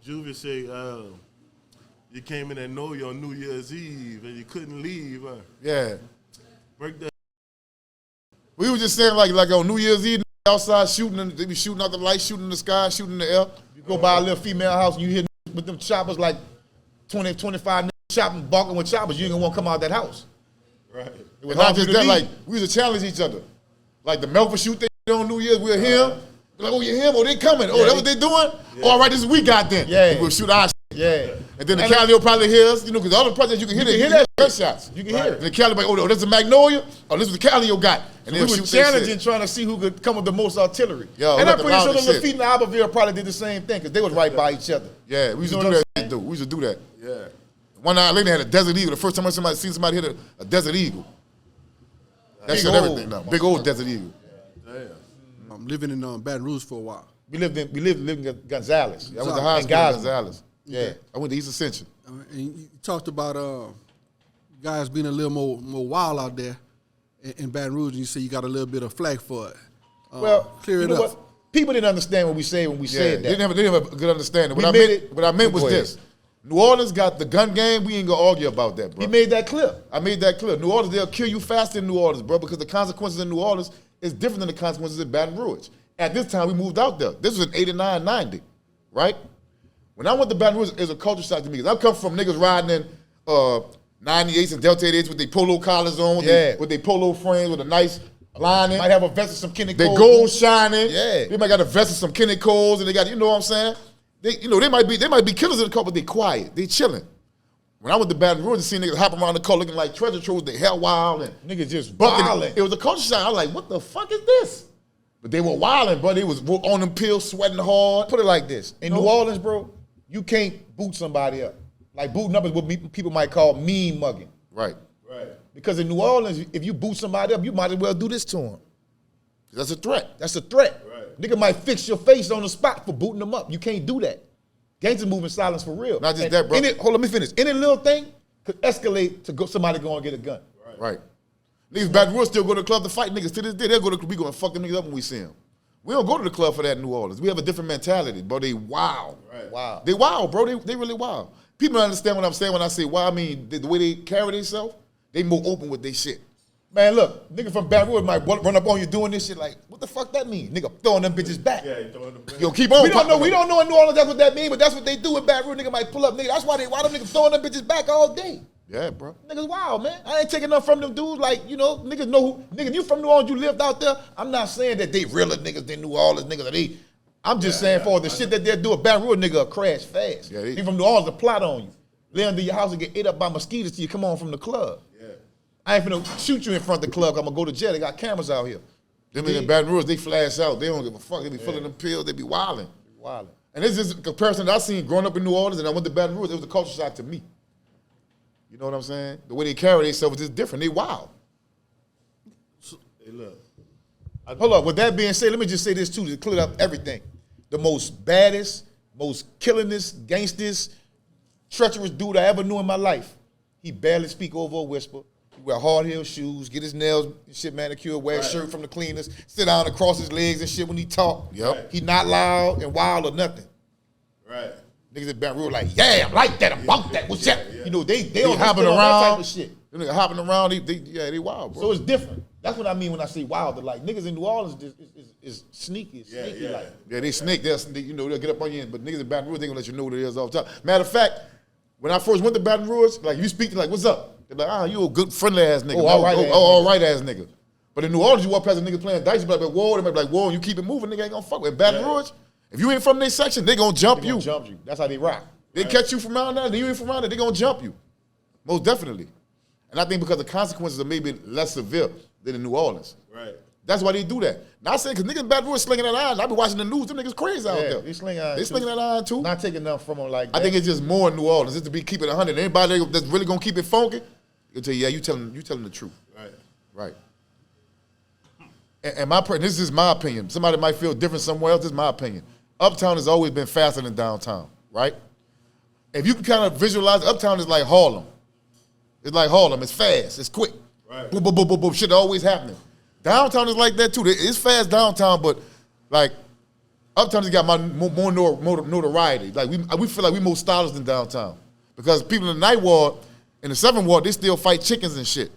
Juvie say, you came in at Noila on New Year's Eve and you couldn't leave. Yeah. Break that. We were just saying like on New Year's Eve, outside shooting, and they be shooting out the light, shooting in the sky, shooting in the air. You go by a little female house and you hear with them choppers like 20, 25 chopping, barking with choppers, you ain't gonna want to come out of that house. Right. It was not just that, like, we used to challenge each other. Like the Melph shoot they on New Year's, we'll hear him. Like, oh, you him? Oh, they coming. Oh, that's what they doing? Yeah. Oh, all right, this is what we got then. Yeah. We'll shoot our shit. Yeah. And then the Cali will probably hear us, because all the presidents you can hear that gunshots. You can hear it. And the Cali like, oh, this is MAGNOILA. Oh, this is the Cali got. And we were challenging, trying to see who could come with the most artillery. Yo, and I'm pretty sure the Lafitte and Iberville probably did the same thing, because they was right by each other. Yeah, we used to do that shit, dude. We used to do that. Yeah. One night, Lady had a Desert Eagle. The first time I seen somebody hit a Desert Eagle. That shit everything now. Big old Desert Eagle. Damn. I'm living in Baton Rouge for a while. We lived in Gonzales. I went to high school in Gonzales. Yeah. I went to East Ascension. And you talked about guys being a little more wild out there in Baton Rouge, and you say you got a little bit of flack for it. Well, clear it up. What? People didn't understand what we said when we said that. They didn't have a good understanding. What I meant was this. New Orleans got the gun game. We ain't gonna argue about that, bro. He made that clear. I made that clear. New Orleans, they'll kill you faster in New Orleans, bro, because the consequences in New Orleans is different than the consequences in Baton Rouge. At this time, we moved out there. This was in 89, 90, right? When I went to Baton Rouge, it was a culture shock to me. Because I come from niggas riding in 98s and Delta 88s with their polo collars on, with their polo frames, with a nice lining. Might have a vest of some Kenny Cole. They gold shining. Yeah. They might got a vest of some Kenny Coles, and they got, you know what I'm saying? They might be killers in the car, but they quiet. They chilling. When I went to Baton Rouge and seen niggas hopping around the car looking like treasure troves, they hell wild and niggas just bucking. wilding. It was a culture shock. I was like, what the fuck is this? But they were wilding, bro. They was on them pills, sweating hard. Put it like this. In New Orleans, bro, you can't boot somebody up. Like booting up is what people might call mean mugging. Right. Right. Because in New Orleans, if you boot somebody up, you might as well do this to them. That's a threat. That's a threat. Right. Nigga might fix your face on the spot for booting them up. You can't do that. Gangsters move in silence for real. Not just that, bro. Hold on, let me finish. Any little thing could escalate to somebody go and get a gun. Right. Niggas Baton Rouge still go to the club to fight niggas to this day. They'll go to we gonna fuck them niggas up when we see them. We don't go to the club for that in New Orleans. We have a different mentality, bro. They wild. Right. Wow. They wild, bro. They really wild. People don't understand what I'm saying when I say wild. I mean, the way they carry themselves, they more open with their shit. Man, look, nigga from Baton Rouge might run up on you doing this shit like, what the fuck that mean? Nigga throwing them bitches back. Yeah, he throwing them back. Yo, keep on. We don't know in New Orleans that's what that mean, but that's what they do in Baton Rouge. Nigga might pull up, nigga. That's why them niggas throwing them bitches back all day. Yeah, bro. Niggas wild, man. I ain't taking nothing from them dudes. Like, you know, niggas know who. Nigga, you from New Orleans, you lived out there. I'm not saying that they realer niggas than New Orleans niggas. I'm just saying for the shit that they're doing, Baton Rouge nigga will crash fast. Yeah, you from New Orleans to plot on you. Lay under your house and get ate up by mosquitoes till you come on from the club. Yeah. I ain't finna shoot you in front of the club. I'm gonna go to jail. They got cameras out here. Them in Baton Rouge, they flash out. They don't give a fuck. They be filling them pills. They be wilding. Wilding. And this is a comparison that I seen growing up in New Orleans, and I went to Baton Rouge. It was a culture shock to me. You know what I'm saying? The way they carry themselves is just different. They wild. Hey, look. Hold up. With that being said, let me just say this too to clear up everything. The most baddest, most killingest, gangsters, treacherous dude I ever knew in my life. He barely speak over a whisper. He wear hard heel shoes, get his nails and shit manicured, wear a shirt from the cleaners, sit down across his legs and shit when he talk. Yep. Right. He not loud and wild or nothing. Right. Niggas at Baton Rouge like, yeah, I'm like that, I'm about that. What's that? You know, they hopping around, that type of shit. Them niggas hopping around, they wild, bro. So it's different. That's what I mean when I say wild. Like niggas in New Orleans is sneaky. Like. Yeah, they sneak. They'll get up on you. But niggas in Baton Rouge, they gonna let you know what it is all the time. Matter of fact, when I first went to Baton Rouge, like you speak to like, what's up? They're like, you a good friendly ass nigga. All right ass nigga. But in New Orleans, you walk past a nigga playing dice, you be like, whoa, they might be like, whoa, and you keep it moving, nigga ain't gonna fuck with. Baton Rouge, if you ain't from their section, they gonna jump you. That's how they rock. They catch you from around there, you ain't from around there, they gonna jump you. Most definitely. And I think because the consequences are maybe less severe than in New Orleans. Right. That's why they do that. Not saying, because niggas in Baton Rouge slinging that iron. I be watching the news, them niggas crazy out there. They slinging iron. They slinging that iron too. Not taking enough from them like that. I think it's just more in New Orleans, just to be keeping it 100. Anybody that's really gonna keep it funky, they'll tell you, yeah, you telling the truth. Right. Right. And this is my opinion. Somebody might feel different somewhere else, this is my opinion. Uptown has always been faster than downtown, right? If you can kind of visualize, Uptown is like Harlem. It's like Harlem, it's fast, it's quick. Right. Boom, boom, boom, boom, boom, shit always happening. Downtown is like that too. It's fast downtown, but like Uptown just got more notoriety. Like we feel like we more stylish than downtown because people in the ninth ward, in the seventh ward, they still fight chickens and shit.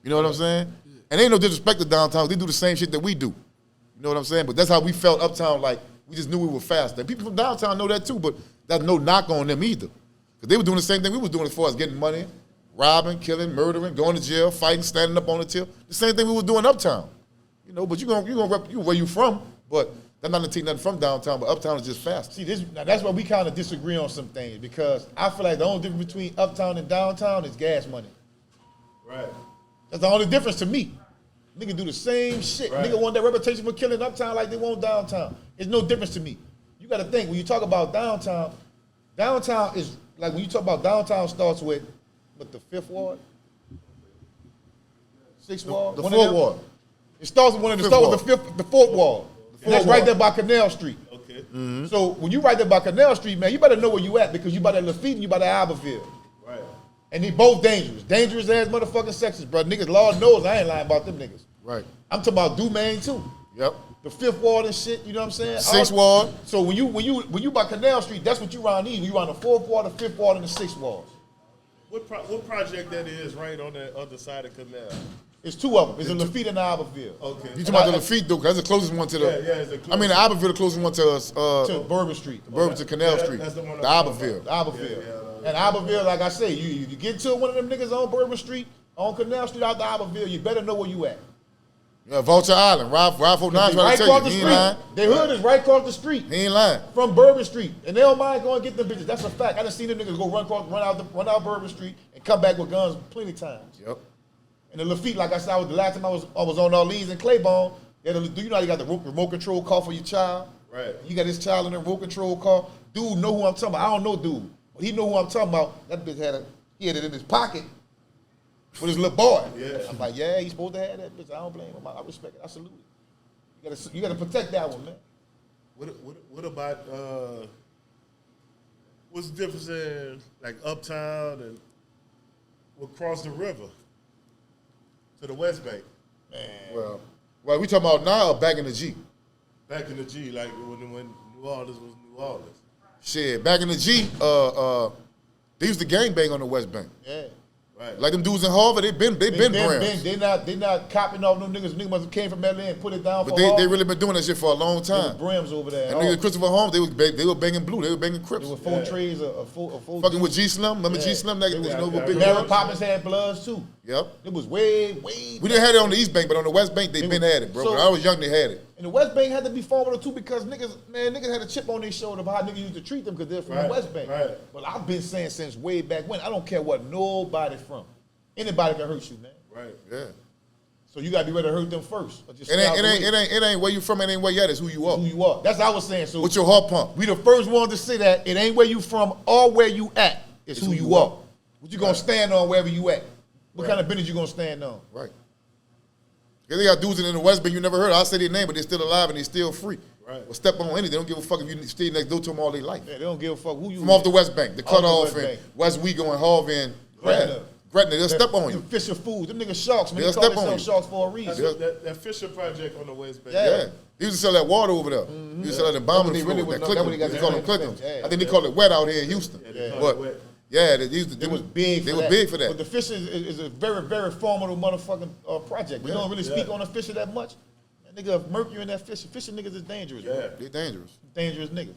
You know what I'm saying? And ain't no disrespect to downtown. They do the same shit that we do. You know what I'm saying? But that's how we felt Uptown. Like we just knew we were fast. And people from downtown know that too. But that's no knock on them either, because they were doing the same thing we was doing as far as getting money, robbing, killing, murdering, going to jail, fighting, standing up on the till. The same thing we was doing Uptown. You know, but you gonna rep where you from, but that's not to take nothing from downtown, but Uptown is just fast. See, that's why we kind of disagree on some things, because I feel like the only difference between Uptown and downtown is gas money. Right. That's the only difference to me. Nigga do the same shit. Right. Nigga want that reputation for killing Uptown like they want downtown. It's no difference to me. You got to think, when you talk about downtown, downtown is, like when you talk about downtown starts with the 5th ward? 6th ward? The One of 4th them? ward. It starts with one of the, start with the 4th ward. And that's right there by Canal Street. Okay. Mm-hmm. So when you right there by Canal Street, man, you better know where you at, because you by that Lafitte and you by that Iberville. Right. And they both dangerous. Dangerous ass motherfucking sections, bro. Niggas, Lord knows I ain't lying about them niggas. Right. I'm talking about Dumaine too. Yep. The 5th ward and shit, you know what I'm saying? 6th ward. So when you by Canal Street, that's what you round these. You round the 4th ward, the 5th ward, and the 6th ward. What project that is right on that other side of Canal? It's 2 of them. It's a Lafitte and Iberville. Okay. You talking about the Lafitte though? 'Cause that's the closest one to the. Yeah, it's the closest. I mean, the Iberville, the closest one to us. To Bourbon Street. Bourbon to Canal Yeah, Street. that's the one The I'm Iberville. Iberville. And Iberville, like I say, you get to one of them niggas on Bourbon Street, on Canal Street out the Iberville, you better know where you at. Yeah, Vulture Island. Rob 49 Right trying to across tell the you. He ain't lying. street. Their hood is right across the street. He ain't lying. From Bourbon Street, and they don't mind going to get them bitches. That's a fact. I done seen them niggas go run out Bourbon Street and come back with guns plenty times. Yep. And the Lafitte, like I said, the last time I was on Orleans and Claiborne. Do you know how you got the remote control car for your child? Right. You got this child in the remote control car. Dude know who I'm talking about. I don't know dude, but he know who I'm talking about. That bitch had it in his pocket with his little boy. Yeah. I'm like, yeah, he's supposed to have that bitch. I don't blame him. I respect it. I salute it. You gotta protect that one, man. What about what's the difference in like Uptown and across the river to the West Bank? Well, we talking about now or back in the G? Back in the G, like when New Orleans was New Orleans. Shit, back in the G, they used to gangbang on the West Bank. Yeah. Right. Like them dudes in Harvard, they been brands. They not copping off them niggas. Niggas must have came from LA and put it down But for they really been doing that shit for a long time. Brims over there. And niggas Christopher Holmes, they were banging Blue, they were banging Crips. There were 4 trays of 4. Fucking with G Slim, remember G Slim? That was no big. Mary Poppins had Bloods too. Yep. It was way. We didn't have it on the East Bank, but on the West Bank, they been had it, bro. So- When I was young, they had it. And the West Bank had to be formidable too, because niggas had a chip on their shoulder about how niggas used to treat them because they're from the Right, West Bank. right. But I've been saying since way back when, I don't care what nobody from. Anybody can hurt you, man. Right. Yeah. So you gotta be ready to hurt them first. Or just It stay out the way. ain't where you from, it ain't where you at, it's who you are. Who you are. That's what I was saying. So What's your heart pump? we the first ones to say that it ain't where you from or where you at. It's who you are. What you gonna stand on wherever you at? What kind of business you gonna stand on? Right. Cause they got dudes in the West Bank you never heard of. I'll say their name, but they're still alive and they're still free. Right. Or step on anything. They don't give a fuck if you stay next door to them all their life. Yeah, they don't give a fuck who you From off the West Bank, the Off the cutoff West and Bank. West Wego and Harvey and Gretna. Gretna, they'll step on you. Them Fisher fools. Them niggas sharks. Man, They'll they call step on themselves you. sharks for a That's reason. what, that Fisher project on the West Bank. Yeah. Yeah. They used to sell that water over there. They used to sell that embalming That's what they fluid, really that was- that's what they clickers. got They the call them name clickers. from. Yeah. I think they call it wet out here in Houston. they call But it wet. yeah, they used to. They was big. They for were that. big for that. But the Fisher is a very, very formidable motherfucking project. We don't really speak on the Fisher that much. That nigga of mercury in that Fisher. Fisher niggas is dangerous. Yeah. Bro. They're dangerous. Dangerous niggas.